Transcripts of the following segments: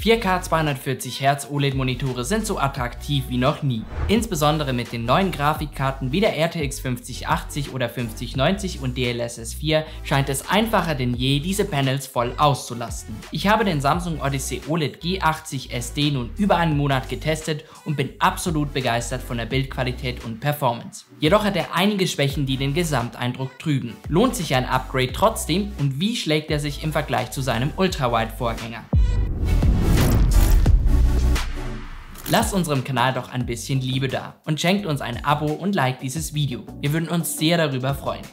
4K 240 Hz OLED-Monitore sind so attraktiv wie noch nie. Insbesondere mit den neuen Grafikkarten wie der RTX 5080 oder 5090 und DLSS 4 scheint es einfacher denn je, diese Panels voll auszulasten. Ich habe den Samsung Odyssey OLED G80 SD nun über einen Monat getestet und bin absolut begeistert von der Bildqualität und Performance. Jedoch hat er einige Schwächen, die den Gesamteindruck trüben. Lohnt sich ein Upgrade trotzdem und wie schlägt er sich im Vergleich zu seinem Ultrawide-Vorgänger? Lasst unserem Kanal doch ein bisschen Liebe da und schenkt uns ein Abo und liked dieses Video. Wir würden uns sehr darüber freuen.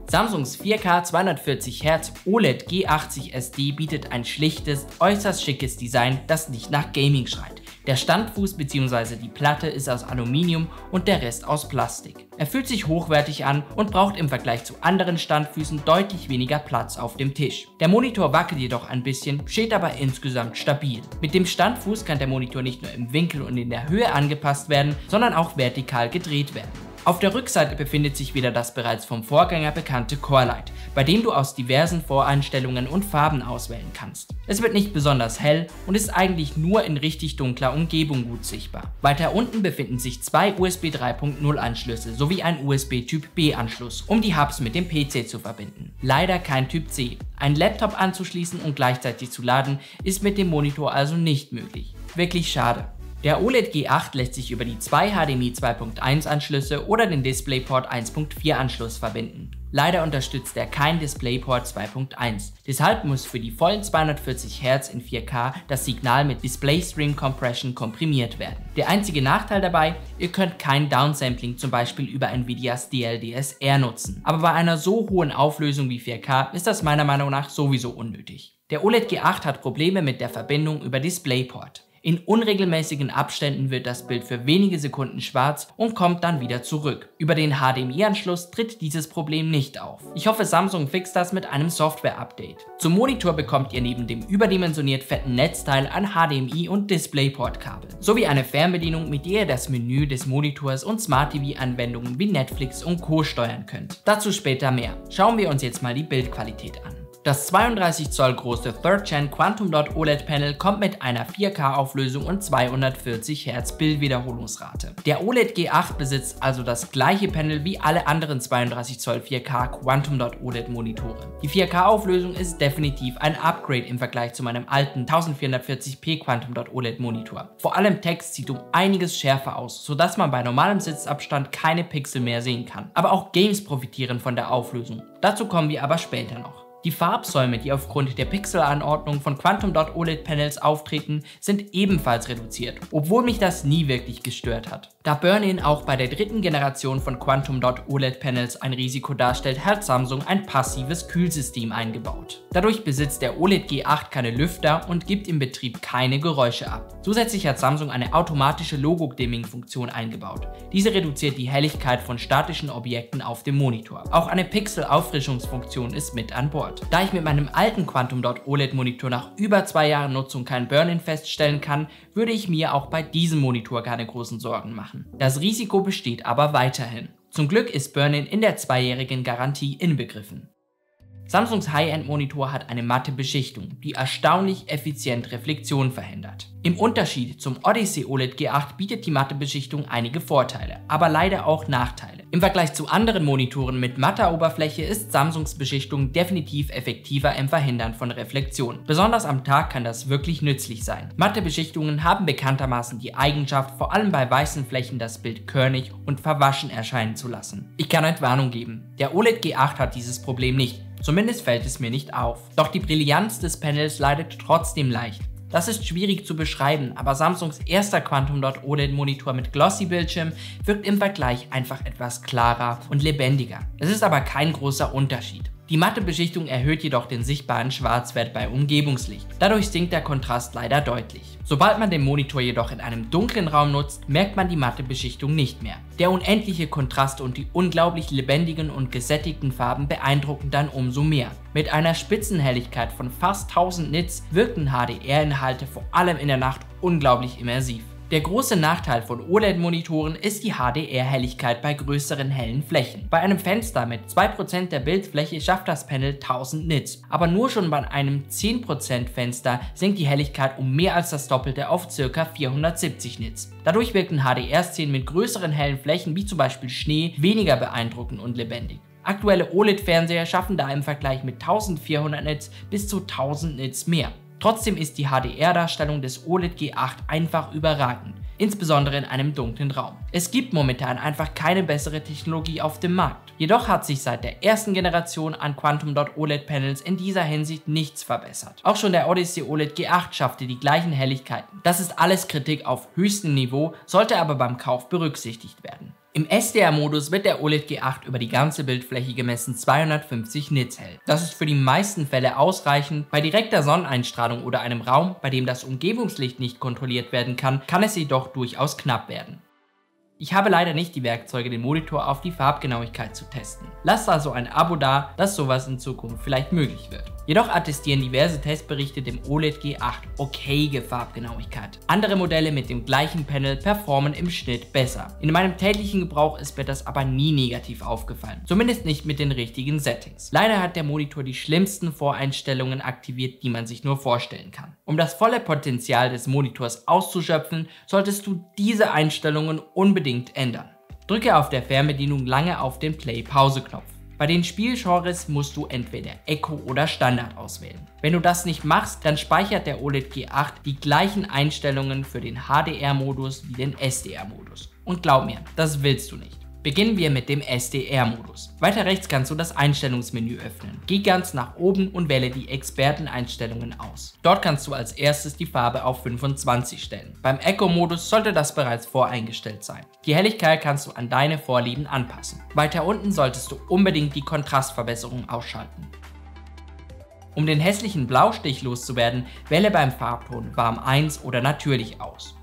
Samsungs 4K 240 Hz OLED G80 SD bietet ein schlichtes, äußerst schickes Design, das nicht nach Gaming schreit. Der Standfuß bzw. die Platte ist aus Aluminium und der Rest aus Plastik. Er fühlt sich hochwertig an und braucht im Vergleich zu anderen Standfüßen deutlich weniger Platz auf dem Tisch. Der Monitor wackelt jedoch ein bisschen, steht aber insgesamt stabil. Mit dem Standfuß kann der Monitor nicht nur im Winkel und in der Höhe angepasst werden, sondern auch vertikal gedreht werden. Auf der Rückseite befindet sich wieder das bereits vom Vorgänger bekannte Core-Light, bei dem du aus diversen Voreinstellungen und Farben auswählen kannst. Es wird nicht besonders hell und ist eigentlich nur in richtig dunkler Umgebung gut sichtbar. Weiter unten befinden sich zwei USB 3.0 Anschlüsse sowie ein USB Typ B Anschluss, um die Hubs mit dem PC zu verbinden. Leider kein Typ C. Ein Laptop anzuschließen und gleichzeitig zu laden ist mit dem Monitor also nicht möglich. Wirklich schade. Der OLED G8 lässt sich über die zwei HDMI 2.1 Anschlüsse oder den DisplayPort 1.4 Anschluss verbinden. Leider unterstützt er kein DisplayPort 2.1, deshalb muss für die vollen 240 Hz in 4K das Signal mit DisplayStream Compression komprimiert werden. Der einzige Nachteil dabei, ihr könnt kein Downsampling zum Beispiel über Nvidias DLSS nutzen. Aber bei einer so hohen Auflösung wie 4K ist das meiner Meinung nach sowieso unnötig. Der OLED G8 hat Probleme mit der Verbindung über DisplayPort. In unregelmäßigen Abständen wird das Bild für wenige Sekunden schwarz und kommt dann wieder zurück. Über den HDMI-Anschluss tritt dieses Problem nicht auf. Ich hoffe, Samsung fixt das mit einem Software-Update. Zum Monitor bekommt ihr neben dem überdimensioniert fetten Netzteil ein HDMI- und DisplayPort-Kabel, sowie eine Fernbedienung, mit der ihr das Menü des Monitors und Smart-TV-Anwendungen wie Netflix und Co. steuern könnt. Dazu später mehr. Schauen wir uns jetzt mal die Bildqualität an. Das 32 Zoll große 3rd Gen Quantum Dot OLED Panel kommt mit einer 4K Auflösung und 240 Hz Bildwiederholungsrate. Der OLED G8 besitzt also das gleiche Panel wie alle anderen 32 Zoll 4K Quantum Dot OLED Monitore. Die 4K Auflösung ist definitiv ein Upgrade im Vergleich zu meinem alten 1440p Quantum Dot OLED Monitor. Vor allem Text sieht um einiges schärfer aus, sodass man bei normalem Sitzabstand keine Pixel mehr sehen kann. Aber auch Games profitieren von der Auflösung. Dazu kommen wir aber später noch. Die Farbsäume, die aufgrund der Pixelanordnung von Quantum Dot OLED Panels auftreten, sind ebenfalls reduziert, obwohl mich das nie wirklich gestört hat. Da Burn-In auch bei der dritten Generation von Quantum Dot OLED Panels ein Risiko darstellt, hat Samsung ein passives Kühlsystem eingebaut. Dadurch besitzt der OLED G8 keine Lüfter und gibt im Betrieb keine Geräusche ab. Zusätzlich hat Samsung eine automatische Logo-Dimming-Funktion eingebaut. Diese reduziert die Helligkeit von statischen Objekten auf dem Monitor. Auch eine Pixel-Auffrischungsfunktion ist mit an Bord. Da ich mit meinem alten Quantum Dot OLED Monitor nach über 2 Jahren Nutzung kein Burn-In feststellen kann, würde ich mir auch bei diesem Monitor keine großen Sorgen machen. Das Risiko besteht aber weiterhin. Zum Glück ist Burn-In in der 2-jährigen Garantie inbegriffen. Samsungs High-End-Monitor hat eine matte Beschichtung, die erstaunlich effizient Reflexion verhindert. Im Unterschied zum Odyssey OLED G8 bietet die matte Beschichtung einige Vorteile, aber leider auch Nachteile. Im Vergleich zu anderen Monitoren mit matter Oberfläche ist Samsungs Beschichtung definitiv effektiver im Verhindern von Reflexion. Besonders am Tag kann das wirklich nützlich sein. Matte Beschichtungen haben bekanntermaßen die Eigenschaft, vor allem bei weißen Flächen das Bild körnig und verwaschen erscheinen zu lassen. Ich kann Entwarnung geben, der OLED G8 hat dieses Problem nicht. Zumindest fällt es mir nicht auf. Doch die Brillanz des Panels leidet trotzdem leicht. Das ist schwierig zu beschreiben, aber Samsungs erster Quantum Dot OLED Monitor mit Glossy Bildschirm wirkt im Vergleich einfach etwas klarer und lebendiger. Es ist aber kein großer Unterschied. Die matte Beschichtung erhöht jedoch den sichtbaren Schwarzwert bei Umgebungslicht. Dadurch sinkt der Kontrast leider deutlich. Sobald man den Monitor jedoch in einem dunklen Raum nutzt, merkt man die matte Beschichtung nicht mehr. Der unendliche Kontrast und die unglaublich lebendigen und gesättigten Farben beeindrucken dann umso mehr. Mit einer Spitzenhelligkeit von fast 1000 Nits wirken HDR-Inhalte vor allem in der Nacht unglaublich immersiv. Der große Nachteil von OLED-Monitoren ist die HDR-Helligkeit bei größeren hellen Flächen. Bei einem Fenster mit 2% der Bildfläche schafft das Panel 1000 Nits, aber nur schon bei einem 10% Fenster sinkt die Helligkeit um mehr als das Doppelte auf ca. 470 Nits. Dadurch wirken HDR-Szenen mit größeren hellen Flächen wie zum Beispiel Schnee weniger beeindruckend und lebendig. Aktuelle OLED-Fernseher schaffen da im Vergleich mit 1400 Nits bis zu 1000 Nits mehr. Trotzdem ist die HDR-Darstellung des OLED G8 einfach überragend, insbesondere in einem dunklen Raum. Es gibt momentan einfach keine bessere Technologie auf dem Markt. Jedoch hat sich seit der ersten Generation an Quantum Dot OLED Panels in dieser Hinsicht nichts verbessert. Auch schon der Odyssey OLED G8 schaffte die gleichen Helligkeiten. Das ist alles Kritik auf höchstem Niveau, sollte aber beim Kauf berücksichtigt werden. Im SDR-Modus wird der OLED G8 über die ganze Bildfläche gemessen 250 Nits hell. Das ist für die meisten Fälle ausreichend. Bei direkter Sonneneinstrahlung oder einem Raum, bei dem das Umgebungslicht nicht kontrolliert werden kann, kann es jedoch durchaus knapp werden. Ich habe leider nicht die Werkzeuge, den Monitor auf die Farbgenauigkeit zu testen. Lasst also ein Abo da, dass sowas in Zukunft vielleicht möglich wird. Jedoch attestieren diverse Testberichte dem OLED G8 okayige Farbgenauigkeit. Andere Modelle mit dem gleichen Panel performen im Schnitt besser. In meinem täglichen Gebrauch ist mir das aber nie negativ aufgefallen. Zumindest nicht mit den richtigen Settings. Leider hat der Monitor die schlimmsten Voreinstellungen aktiviert, die man sich nur vorstellen kann. Um das volle Potenzial des Monitors auszuschöpfen, solltest du diese Einstellungen unbedingt ändern. Drücke auf der Fernbedienung lange auf den Play-Pause-Knopf. Bei den Spielgenres musst du entweder Echo oder Standard auswählen. Wenn du das nicht machst, dann speichert der OLED G8 die gleichen Einstellungen für den HDR-Modus wie den SDR-Modus. Und glaub mir, das willst du nicht. Beginnen wir mit dem SDR-Modus. Weiter rechts kannst du das Einstellungsmenü öffnen. Geh ganz nach oben und wähle die Experteneinstellungen aus. Dort kannst du als erstes die Farbe auf 25 stellen. Beim Echo-Modus sollte das bereits voreingestellt sein. Die Helligkeit kannst du an deine Vorlieben anpassen. Weiter unten solltest du unbedingt die Kontrastverbesserung ausschalten. Um den hässlichen Blaustich loszuwerden, wähle beim Farbton warm 1 oder natürlich aus.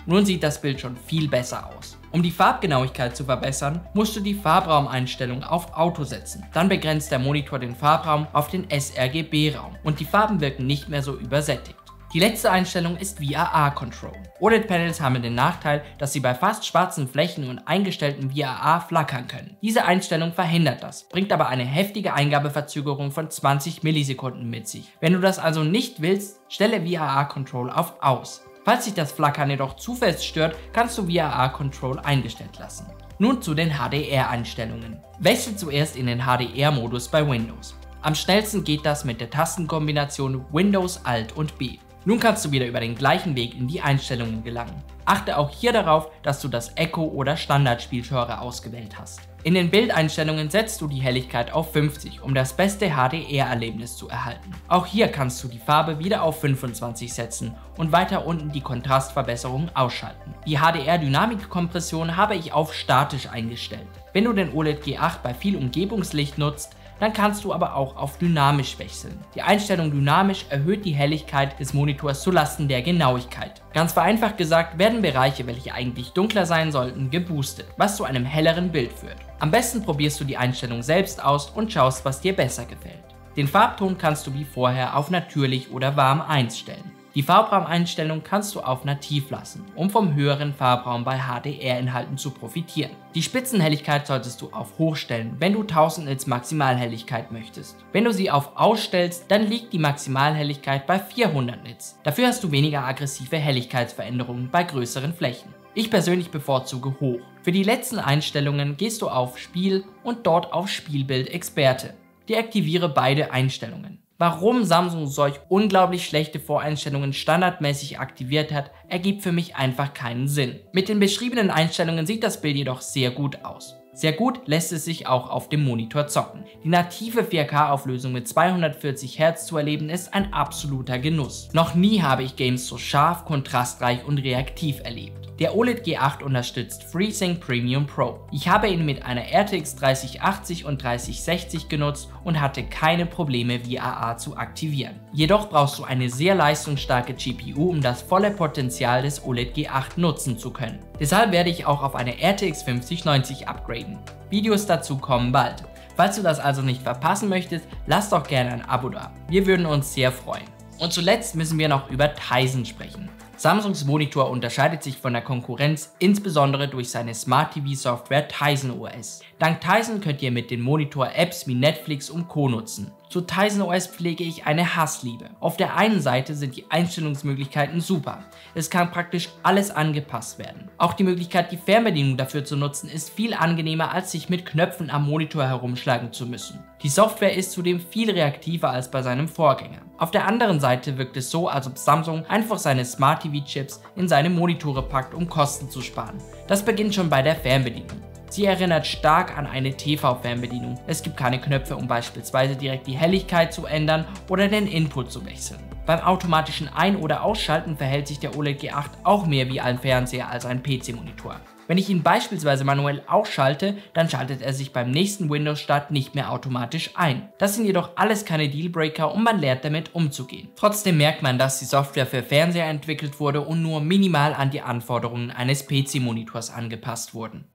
Nun sieht das Bild schon viel besser aus. Um die Farbgenauigkeit zu verbessern, musst du die Farbraumeinstellung auf Auto setzen. Dann begrenzt der Monitor den Farbraum auf den sRGB-Raum und die Farben wirken nicht mehr so übersättigt. Die letzte Einstellung ist VRR Control. OLED-Panels haben den Nachteil, dass sie bei fast schwarzen Flächen und eingestellten VRR flackern können. Diese Einstellung verhindert das, bringt aber eine heftige Eingabeverzögerung von 20 Millisekunden mit sich. Wenn du das also nicht willst, stelle VRR Control auf Aus. Falls dich das Flackern jedoch zu fest stört, kannst du VRR Control eingestellt lassen. Nun zu den HDR-Einstellungen. Wechsle zuerst in den HDR-Modus bei Windows. Am schnellsten geht das mit der Tastenkombination Windows Alt und B. Nun kannst du wieder über den gleichen Weg in die Einstellungen gelangen. Achte auch hier darauf, dass du das Echo- oder Standard-Spielgenre ausgewählt hast. In den Bildeinstellungen setzt du die Helligkeit auf 50, um das beste HDR-Erlebnis zu erhalten. Auch hier kannst du die Farbe wieder auf 25 setzen und weiter unten die Kontrastverbesserung ausschalten. Die HDR-Dynamikkompression habe ich auf statisch eingestellt. Wenn du den OLED G8 bei viel Umgebungslicht nutzt, dann kannst du aber auch auf dynamisch wechseln. Die Einstellung dynamisch erhöht die Helligkeit des Monitors zulasten der Genauigkeit. Ganz vereinfacht gesagt werden Bereiche, welche eigentlich dunkler sein sollten, geboostet, was zu einem helleren Bild führt. Am besten probierst du die Einstellung selbst aus und schaust, was dir besser gefällt. Den Farbton kannst du wie vorher auf natürlich oder warm 1 stellen. Die Farbraumeinstellung kannst du auf nativ lassen, um vom höheren Farbraum bei HDR-Inhalten zu profitieren. Die Spitzenhelligkeit solltest du auf hoch stellen, wenn du 1000 Nits Maximalhelligkeit möchtest. Wenn du sie auf aus stellst, dann liegt die Maximalhelligkeit bei 400 Nits. Dafür hast du weniger aggressive Helligkeitsveränderungen bei größeren Flächen. Ich persönlich bevorzuge hoch. Für die letzten Einstellungen gehst du auf Spiel und dort auf Spielbild Experte. Deaktiviere beide Einstellungen. Warum Samsung solch unglaublich schlechte Voreinstellungen standardmäßig aktiviert hat, ergibt für mich einfach keinen Sinn. Mit den beschriebenen Einstellungen sieht das Bild jedoch sehr gut aus. Sehr gut lässt es sich auch auf dem Monitor zocken. Die native 4K-Auflösung mit 240 Hz zu erleben ist ein absoluter Genuss. Noch nie habe ich Games so scharf, kontrastreich und reaktiv erlebt. Der OLED G8 unterstützt FreeSync Premium Pro. Ich habe ihn mit einer RTX 3080 und 3060 genutzt und hatte keine Probleme, VRR zu aktivieren. Jedoch brauchst du eine sehr leistungsstarke GPU, um das volle Potenzial des OLED G8 nutzen zu können. Deshalb werde ich auch auf eine RTX 5090 upgraden. Videos dazu kommen bald. Falls du das also nicht verpassen möchtest, lass doch gerne ein Abo da. Wir würden uns sehr freuen. Und zuletzt müssen wir noch über Tizen sprechen. Samsungs Monitor unterscheidet sich von der Konkurrenz insbesondere durch seine Smart TV Software Tizen OS. Dank Tizen könnt ihr mit dem Monitor Apps wie Netflix und Co. nutzen. Zu Tizen OS pflege ich eine Hassliebe. Auf der einen Seite sind die Einstellungsmöglichkeiten super. Es kann praktisch alles angepasst werden. Auch die Möglichkeit, die Fernbedienung dafür zu nutzen, ist viel angenehmer, als sich mit Knöpfen am Monitor herumschlagen zu müssen. Die Software ist zudem viel reaktiver als bei seinem Vorgänger. Auf der anderen Seite wirkt es so, als ob Samsung einfach seine Smart TV Chips in seine Monitore packt, um Kosten zu sparen. Das beginnt schon bei der Fernbedienung. Sie erinnert stark an eine TV-Fernbedienung. Es gibt keine Knöpfe, um beispielsweise direkt die Helligkeit zu ändern oder den Input zu wechseln. Beim automatischen Ein- oder Ausschalten verhält sich der OLED G8 auch mehr wie ein Fernseher als ein PC-Monitor. Wenn ich ihn beispielsweise manuell ausschalte, dann schaltet er sich beim nächsten Windows-Start nicht mehr automatisch ein. Das sind jedoch alles keine Dealbreaker und man lernt damit umzugehen. Trotzdem merkt man, dass die Software für Fernseher entwickelt wurde und nur minimal an die Anforderungen eines PC-Monitors angepasst wurden.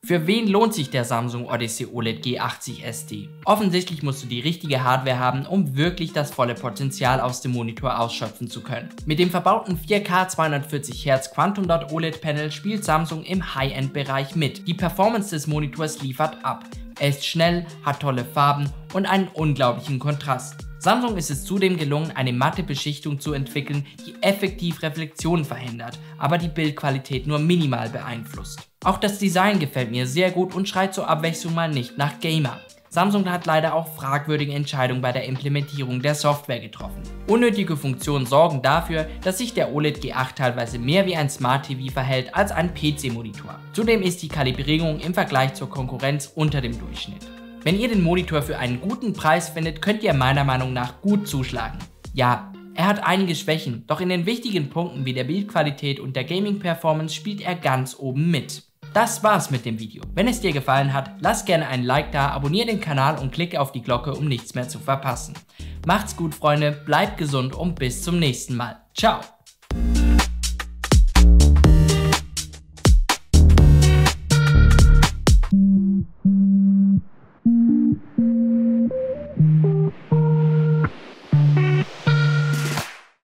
Für wen lohnt sich der Samsung Odyssey OLED G80 SD? Offensichtlich musst du die richtige Hardware haben, um wirklich das volle Potenzial aus dem Monitor ausschöpfen zu können. Mit dem verbauten 4K 240 Hz Quantum Dot OLED Panel spielt Samsung im High-End-Bereich mit. Die Performance des Monitors liefert ab. Er ist schnell, hat tolle Farben und einen unglaublichen Kontrast. Samsung ist es zudem gelungen, eine matte Beschichtung zu entwickeln, die effektiv Reflexionen verhindert, aber die Bildqualität nur minimal beeinflusst. Auch das Design gefällt mir sehr gut und schreit zur Abwechslung mal nicht nach Gamer. Samsung hat leider auch fragwürdige Entscheidungen bei der Implementierung der Software getroffen. Unnötige Funktionen sorgen dafür, dass sich der OLED G8 teilweise mehr wie ein Smart TV verhält als ein PC-Monitor. Zudem ist die Kalibrierung im Vergleich zur Konkurrenz unter dem Durchschnitt. Wenn ihr den Monitor für einen guten Preis findet, könnt ihr meiner Meinung nach gut zuschlagen. Ja, er hat einige Schwächen, doch in den wichtigen Punkten wie der Bildqualität und der Gaming-Performance spielt er ganz oben mit. Das war's mit dem Video. Wenn es dir gefallen hat, lass gerne einen Like da, abonniere den Kanal und klicke auf die Glocke, um nichts mehr zu verpassen. Macht's gut, Freunde, bleibt gesund und bis zum nächsten Mal. Ciao!